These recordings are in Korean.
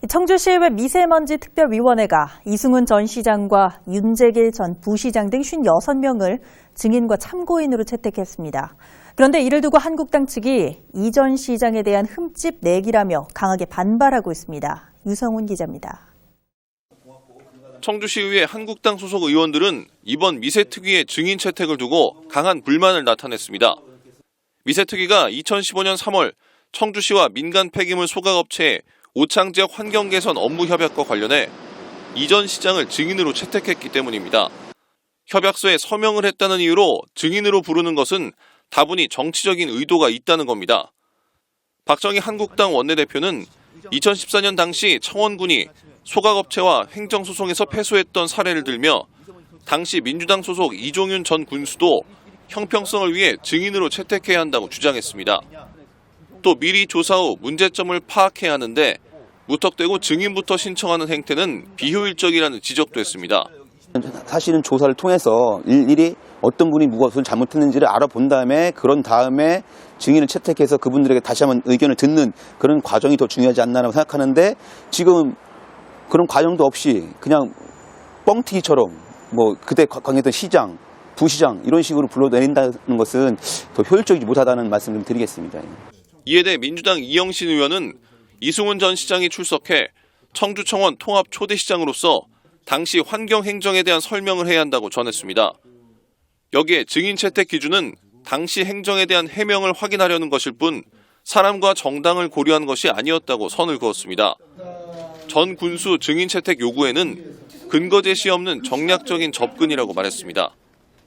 청주시의회 미세먼지 특별위원회가 이승훈 전 시장과 윤재길 전 부시장 등 56명을 증인과 참고인으로 채택했습니다. 그런데 이를 두고 한국당 측이 이 전 시장에 대한 흠집 내기라며 강하게 반발하고 있습니다. 유성훈 기자입니다. 청주시의회 한국당 소속 의원들은 이번 미세특위의 증인 채택을 두고 강한 불만을 나타냈습니다. 미세특위가 2015년 3월 청주시와 민간 폐기물 소각업체의 오창 지역 환경 개선 업무 협약과 관련해 이 전 시장을 증인으로 채택했기 때문입니다. 협약서에 서명을 했다는 이유로 증인으로 부르는 것은 다분히 정치적인 의도가 있다는 겁니다. 박정희 한국당 원내대표는 2014년 당시 청원군이 소각업체와 행정소송에서 패소했던 사례를 들며 당시 민주당 소속 이종윤 전 군수도 형평성을 위해 증인으로 채택해야 한다고 주장했습니다. 또 미리 조사 후 문제점을 파악해야 하는데 무턱대고 증인부터 신청하는 행태는 비효율적이라는 지적도 했습니다. 사실은 조사를 통해서 일일이 어떤 분이 무엇을 잘못했는지를 알아본 다음에 그런 다음에 증인을 채택해서 그분들에게 다시 한번 의견을 듣는 그런 과정이 더 중요하지 않나라고 생각하는데 지금 그런 과정도 없이 그냥 뻥튀기처럼 뭐 그때 강했던 시장, 부시장 이런 식으로 불러내린다는 것은 더 효율적이지 못하다는 말씀 좀 드리겠습니다. 이에 대해 민주당 이영신 의원은 이승훈 전 시장이 출석해 청주청원 통합 초대시장으로서 당시 환경 행정에 대한 설명을 해야 한다고 전했습니다. 여기에 증인 채택 기준은 당시 행정에 대한 해명을 확인하려는 것일 뿐 사람과 정당을 고려한 것이 아니었다고 선을 그었습니다. 전 군수 증인 채택 요구에는 근거 제시 없는 정략적인 접근이라고 말했습니다.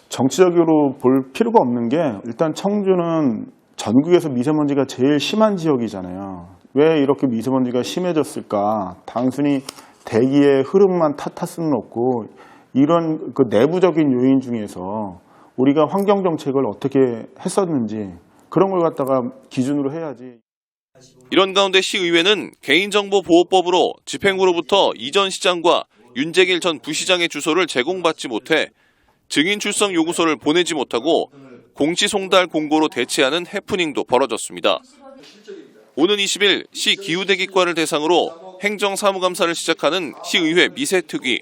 정치적으로 볼 필요가 없는 게 일단 청주는 전국에서 미세먼지가 제일 심한 지역이잖아요. 왜 이렇게 미세먼지가 심해졌을까? 단순히 대기의 흐름만 탓할 수는 없고 이런 그 내부적인 요인 중에서 우리가 환경정책을 어떻게 했었는지 그런 걸 갖다가 기준으로 해야지. 이런 가운데 시의회는 개인정보보호법으로 집행부로부터 이 전 시장과 윤재길 전 부시장의 주소를 제공받지 못해 증인 출석 요구서를 보내지 못하고 공시송달 공고로 대체하는 해프닝도 벌어졌습니다. 오는 20일 시 기후대기과를 대상으로 행정사무감사를 시작하는 시의회 미세특위.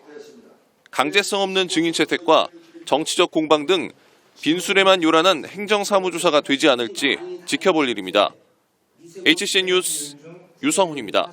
강제성 없는 증인 채택과 정치적 공방 등 빈술에만 요란한 행정사무조사가 되지 않을지 지켜볼 일입니다. HCN 뉴스 유성훈입니다.